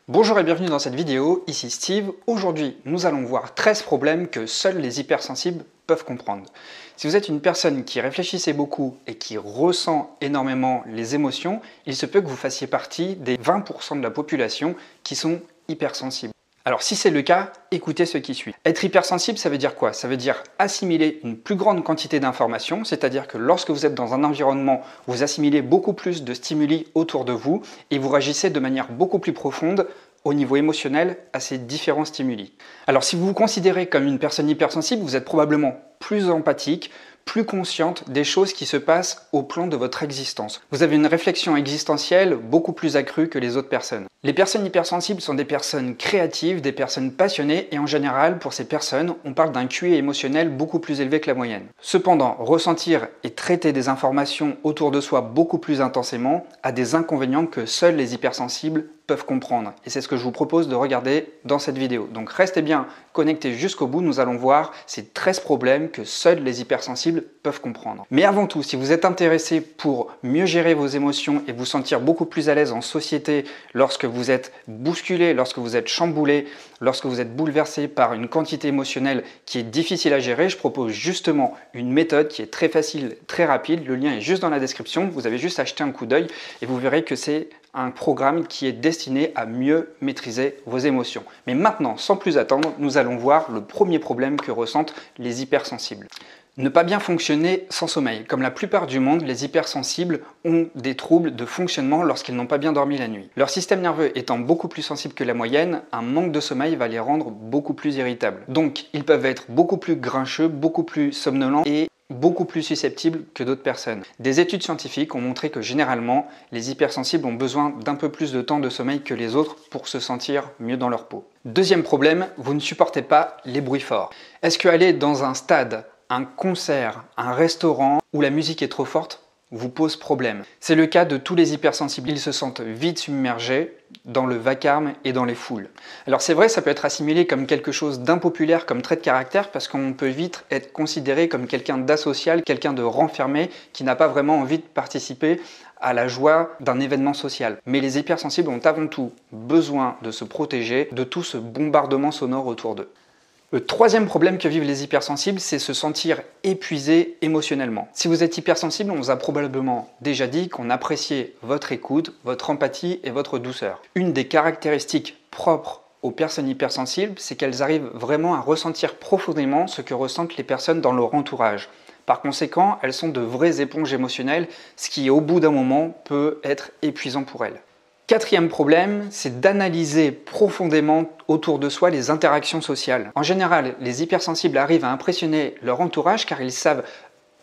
Bonjour et bienvenue dans cette vidéo, ici Steve. Aujourd'hui, nous allons voir 13 problèmes que seuls les hypersensibles peuvent comprendre. Si vous êtes une personne qui réfléchissait beaucoup et qui ressent énormément les émotions, il se peut que vous fassiez partie des 20% de la population qui sont hypersensibles. Alors si c'est le cas, écoutez ce qui suit. Être hypersensible, ça veut dire quoi? Ça veut dire assimiler une plus grande quantité d'informations, c'est-à-dire que lorsque vous êtes dans un environnement, vous assimilez beaucoup plus de stimuli autour de vous et vous réagissez de manière beaucoup plus profonde au niveau émotionnel à ces différents stimuli. Alors si vous vous considérez comme une personne hypersensible, vous êtes probablement plus empathique, plus consciente des choses qui se passent au plan de votre existence. Vous avez une réflexion existentielle beaucoup plus accrue que les autres personnes. Les personnes hypersensibles sont des personnes créatives, des personnes passionnées et en général, pour ces personnes, on parle d'un QI émotionnel beaucoup plus élevé que la moyenne. Cependant, ressentir et traiter des informations autour de soi beaucoup plus intensément a des inconvénients que seuls les hypersensibles peuvent comprendre. Et c'est ce que je vous propose de regarder dans cette vidéo. Donc restez bien connectés jusqu'au bout, nous allons voir ces 13 problèmes que seuls les hypersensibles peuvent comprendre. Mais avant tout, si vous êtes intéressé pour mieux gérer vos émotions et vous sentir beaucoup plus à l'aise en société lorsque vous êtes bousculé, lorsque vous êtes chamboulé, lorsque vous êtes bouleversé par une quantité émotionnelle qui est difficile à gérer, je propose justement une méthode qui est très facile, très rapide. Le lien est juste dans la description, vous avez juste à jeter un coup d'œil et vous verrez que c'est un programme qui est destiné à mieux maîtriser vos émotions. Mais maintenant, sans plus attendre, nous allons voir le premier problème que ressentent les hypersensibles. Ne pas bien fonctionner sans sommeil. Comme la plupart du monde, les hypersensibles ont des troubles de fonctionnement lorsqu'ils n'ont pas bien dormi la nuit. Leur système nerveux étant beaucoup plus sensible que la moyenne, un manque de sommeil va les rendre beaucoup plus irritables. Donc, ils peuvent être beaucoup plus grincheux, beaucoup plus somnolents et beaucoup plus susceptibles que d'autres personnes. Des études scientifiques ont montré que généralement, les hypersensibles ont besoin d'un peu plus de temps de sommeil que les autres pour se sentir mieux dans leur peau. Deuxième problème, vous ne supportez pas les bruits forts. Est-ce qu'aller dans un stade, un concert, un restaurant où la musique est trop forte vous pose problème? C'est le cas de tous les hypersensibles. Ils se sentent vite submergés dans le vacarme et dans les foules. Alors c'est vrai, ça peut être assimilé comme quelque chose d'impopulaire comme trait de caractère parce qu'on peut vite être considéré comme quelqu'un d'asocial, quelqu'un de renfermé qui n'a pas vraiment envie de participer à la joie d'un événement social. Mais les hypersensibles ont avant tout besoin de se protéger de tout ce bombardement sonore autour d'eux. Le troisième problème que vivent les hypersensibles, c'est se sentir épuisé émotionnellement. Si vous êtes hypersensible, on vous a probablement déjà dit qu'on appréciait votre écoute, votre empathie et votre douceur. Une des caractéristiques propres aux personnes hypersensibles, c'est qu'elles arrivent vraiment à ressentir profondément ce que ressentent les personnes dans leur entourage. Par conséquent, elles sont de vraies éponges émotionnelles, ce qui au bout d'un moment peut être épuisant pour elles. Quatrième problème, c'est d'analyser profondément autour de soi les interactions sociales. En général, les hypersensibles arrivent à impressionner leur entourage car ils savent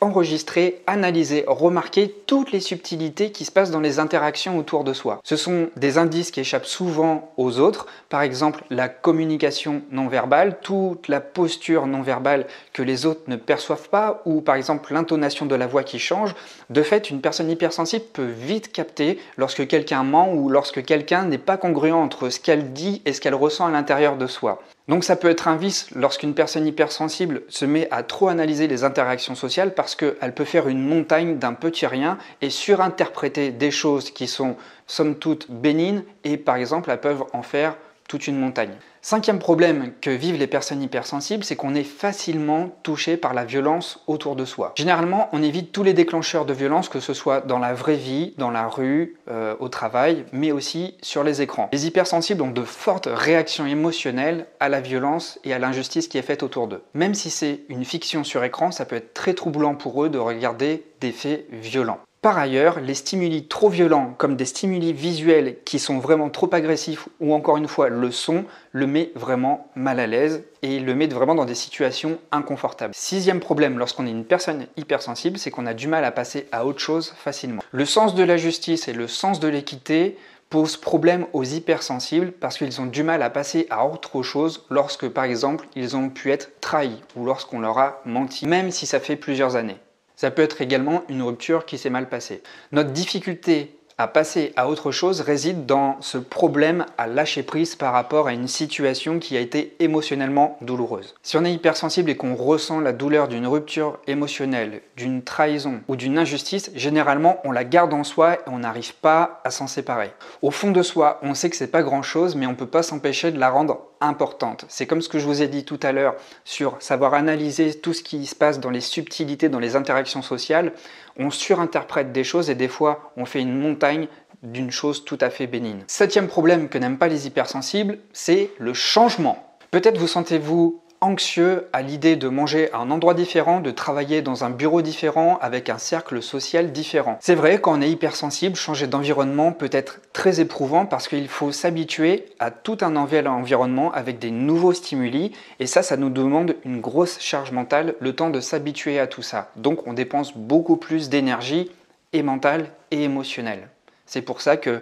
enregistrer, analyser, remarquer toutes les subtilités qui se passent dans les interactions autour de soi. Ce sont des indices qui échappent souvent aux autres, par exemple la communication non verbale, toute la posture non verbale que les autres ne perçoivent pas, ou par exemple l'intonation de la voix qui change. De fait, une personne hypersensible peut vite capter lorsque quelqu'un ment ou lorsque quelqu'un n'est pas congruent entre ce qu'elle dit et ce qu'elle ressent à l'intérieur de soi. Donc ça peut être un vice lorsqu'une personne hypersensible se met à trop analyser les interactions sociales parce qu'elle peut faire une montagne d'un petit rien et surinterpréter des choses qui sont somme toute bénignes et par exemple elles peuvent en faire toute une montagne. Cinquième problème que vivent les personnes hypersensibles, c'est qu'on est facilement touché par la violence autour de soi. Généralement, on évite tous les déclencheurs de violence, que ce soit dans la vraie vie, dans la rue, au travail, mais aussi sur les écrans. Les hypersensibles ont de fortes réactions émotionnelles à la violence et à l'injustice qui est faite autour d'eux. Même si c'est une fiction sur écran, ça peut être très troublant pour eux de regarder des faits violents. Par ailleurs, les stimuli trop violents, comme des stimuli visuels qui sont vraiment trop agressifs ou encore une fois le son, le met vraiment mal à l'aise et le met vraiment dans des situations inconfortables. Sixième problème lorsqu'on est une personne hypersensible, c'est qu'on a du mal à passer à autre chose facilement. Le sens de la justice et le sens de l'équité posent problème aux hypersensibles parce qu'ils ont du mal à passer à autre chose lorsque par exemple ils ont pu être trahis ou lorsqu'on leur a menti, même si ça fait plusieurs années. Ça peut être également une rupture qui s'est mal passée. Notre difficulté à passer à autre chose réside dans ce problème à lâcher prise par rapport à une situation qui a été émotionnellement douloureuse. Si on est hypersensible et qu'on ressent la douleur d'une rupture émotionnelle, d'une trahison ou d'une injustice, généralement on la garde en soi et on n'arrive pas à s'en séparer. Au fond de soi, on sait que c'est pas grand chose, mais on peut pas s'empêcher de la rendre importante. C'est comme ce que je vous ai dit tout à l'heure sur savoir analyser tout ce qui se passe dans les subtilités, dans les interactions sociales. On surinterprète des choses et des fois on fait une montagne d'une chose tout à fait bénigne. Septième problème que n'aiment pas les hypersensibles, c'est le changement. Peut-être vous sentez-vous anxieux à l'idée de manger à un endroit différent, de travailler dans un bureau différent, avec un cercle social différent. C'est vrai, quand on est hypersensible, changer d'environnement peut être très éprouvant parce qu'il faut s'habituer à tout un nouvel environnement avec des nouveaux stimuli et ça nous demande une grosse charge mentale, le temps de s'habituer à tout ça. Donc on dépense beaucoup plus d'énergie et mentale et émotionnelle. C'est pour ça que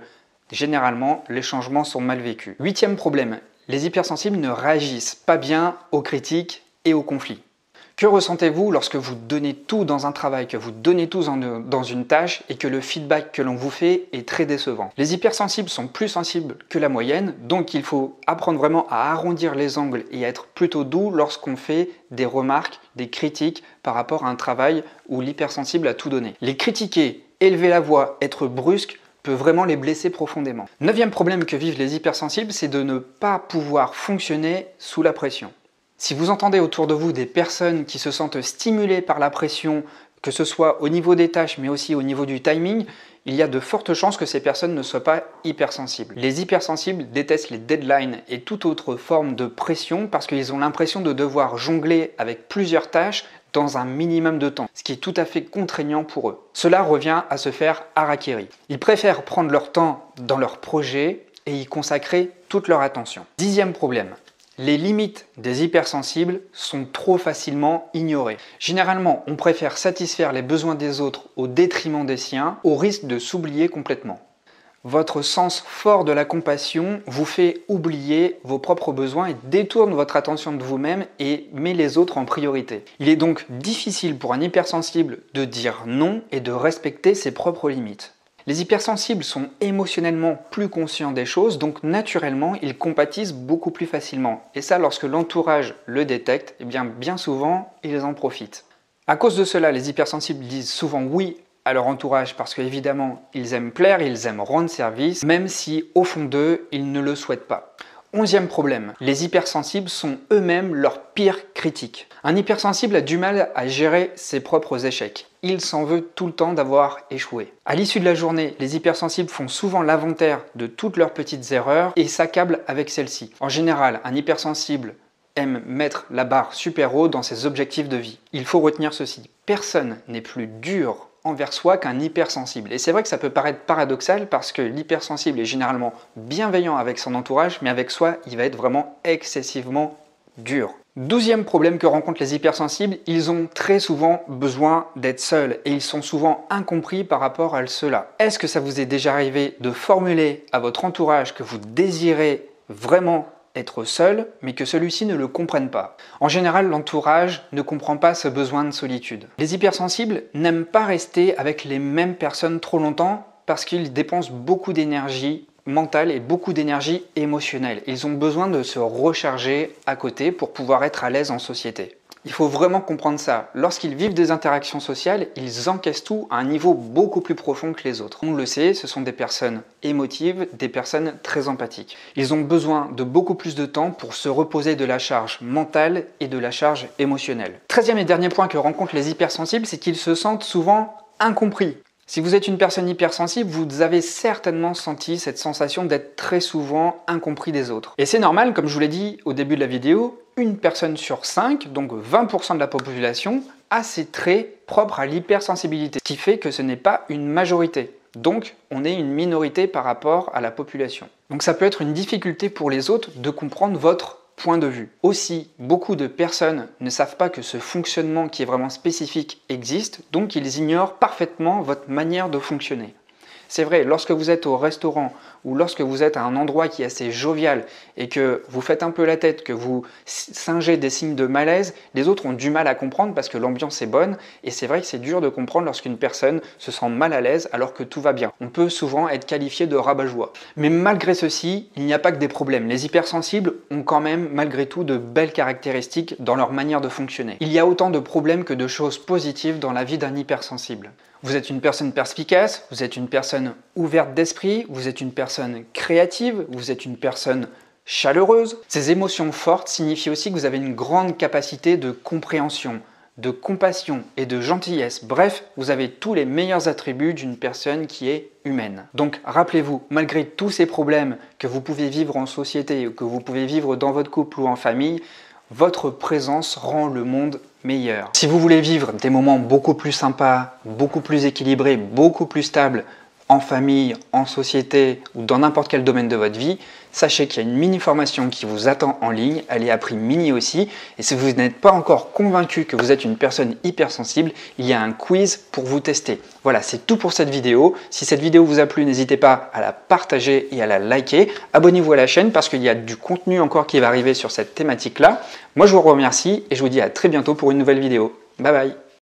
généralement les changements sont mal vécus. Huitième problème. Les hypersensibles ne réagissent pas bien aux critiques et aux conflits. Que ressentez-vous lorsque vous donnez tout dans un travail, que vous donnez tout dans une tâche et que le feedback que l'on vous fait est très décevant? Les hypersensibles sont plus sensibles que la moyenne, donc il faut apprendre vraiment à arrondir les angles et à être plutôt doux lorsqu'on fait des remarques, des critiques par rapport à un travail où l'hypersensible a tout donné. Les critiquer, élever la voix, être brusque, peut vraiment les blesser profondément. Neuvième problème que vivent les hypersensibles, c'est de ne pas pouvoir fonctionner sous la pression. Si vous entendez autour de vous des personnes qui se sentent stimulées par la pression, que ce soit au niveau des tâches mais aussi au niveau du timing, il y a de fortes chances que ces personnes ne soient pas hypersensibles. Les hypersensibles détestent les deadlines et toute autre forme de pression parce qu'ils ont l'impression de devoir jongler avec plusieurs tâches dans un minimum de temps, ce qui est tout à fait contraignant pour eux. Cela revient à se faire harakiri. Ils préfèrent prendre leur temps dans leur projet et y consacrer toute leur attention. Dixième problème. Les limites des hypersensibles sont trop facilement ignorées. Généralement, on préfère satisfaire les besoins des autres au détriment des siens, au risque de s'oublier complètement. Votre sens fort de la compassion vous fait oublier vos propres besoins et détourne votre attention de vous-même et met les autres en priorité. Il est donc difficile pour un hypersensible de dire non et de respecter ses propres limites. Les hypersensibles sont émotionnellement plus conscients des choses, donc naturellement, ils compatissent beaucoup plus facilement. Et ça, lorsque l'entourage le détecte, eh bien souvent, ils en profitent. À cause de cela, les hypersensibles disent souvent oui à leur entourage parce qu'évidemment, ils aiment plaire, ils aiment rendre service, même si au fond d'eux, ils ne le souhaitent pas. Onzième problème, les hypersensibles sont eux-mêmes leur pire critique. Un hypersensible a du mal à gérer ses propres échecs. Il s'en veut tout le temps d'avoir échoué. À l'issue de la journée, les hypersensibles font souvent l'inventaire de toutes leurs petites erreurs et s'accablent avec celles-ci. En général, un hypersensible aime mettre la barre super haut dans ses objectifs de vie. Il faut retenir ceci, personne n'est plus dur envers soi qu'un hypersensible. Et c'est vrai que ça peut paraître paradoxal parce que l'hypersensible est généralement bienveillant avec son entourage, mais avec soi, il va être vraiment excessivement dur. Douzième problème que rencontrent les hypersensibles, ils ont très souvent besoin d'être seuls et ils sont souvent incompris par rapport à cela. Est-ce que ça vous est déjà arrivé de formuler à votre entourage que vous désirez vraiment être seul, mais que celui-ci ne le comprenne pas? En général, l'entourage ne comprend pas ce besoin de solitude. Les hypersensibles n'aiment pas rester avec les mêmes personnes trop longtemps parce qu'ils dépensent beaucoup d'énergie mentale et beaucoup d'énergie émotionnelle. Ils ont besoin de se recharger à côté pour pouvoir être à l'aise en société. Il faut vraiment comprendre ça. Lorsqu'ils vivent des interactions sociales, ils encaissent tout à un niveau beaucoup plus profond que les autres. On le sait, ce sont des personnes émotives, des personnes très empathiques. Ils ont besoin de beaucoup plus de temps pour se reposer de la charge mentale et de la charge émotionnelle. 13e et dernier point que rencontrent les hypersensibles, c'est qu'ils se sentent souvent incompris. Si vous êtes une personne hypersensible, vous avez certainement senti cette sensation d'être très souvent incompris des autres. Et c'est normal, comme je vous l'ai dit au début de la vidéo, une personne sur 5, donc 20% de la population, a ces traits propres à l'hypersensibilité, ce qui fait que ce n'est pas une majorité. Donc, on est une minorité par rapport à la population. Donc ça peut être une difficulté pour les autres de comprendre votre point de vue. Aussi, beaucoup de personnes ne savent pas que ce fonctionnement qui est vraiment spécifique existe, donc ils ignorent parfaitement votre manière de fonctionner. C'est vrai, lorsque vous êtes au restaurant ou lorsque vous êtes à un endroit qui est assez jovial et que vous faites un peu la tête, que vous singez des signes de malaise, les autres ont du mal à comprendre parce que l'ambiance est bonne et c'est vrai que c'est dur de comprendre lorsqu'une personne se sent mal à l'aise alors que tout va bien. On peut souvent être qualifié de rabat-joie. Mais malgré ceci, il n'y a pas que des problèmes. Les hypersensibles ont quand même malgré tout de belles caractéristiques dans leur manière de fonctionner. Il y a autant de problèmes que de choses positives dans la vie d'un hypersensible. Vous êtes une personne perspicace, vous êtes une personne ouverte d'esprit, vous êtes une personne créative, vous êtes une personne chaleureuse. Ces émotions fortes signifient aussi que vous avez une grande capacité de compréhension, de compassion et de gentillesse. Bref, vous avez tous les meilleurs attributs d'une personne qui est humaine. Donc rappelez-vous, malgré tous ces problèmes que vous pouvez vivre en société ou que vous pouvez vivre dans votre couple ou en famille, votre présence rend le monde meilleur. Si vous voulez vivre des moments beaucoup plus sympas, beaucoup plus équilibrés, beaucoup plus stables en famille, en société ou dans n'importe quel domaine de votre vie, sachez qu'il y a une mini-formation qui vous attend en ligne, elle est à prix mini aussi, et si vous n'êtes pas encore convaincu que vous êtes une personne hypersensible, il y a un quiz pour vous tester. Voilà, c'est tout pour cette vidéo. Si cette vidéo vous a plu, n'hésitez pas à la partager et à la liker. Abonnez-vous à la chaîne parce qu'il y a du contenu encore qui va arriver sur cette thématique-là. Moi, je vous remercie et je vous dis à très bientôt pour une nouvelle vidéo. Bye bye!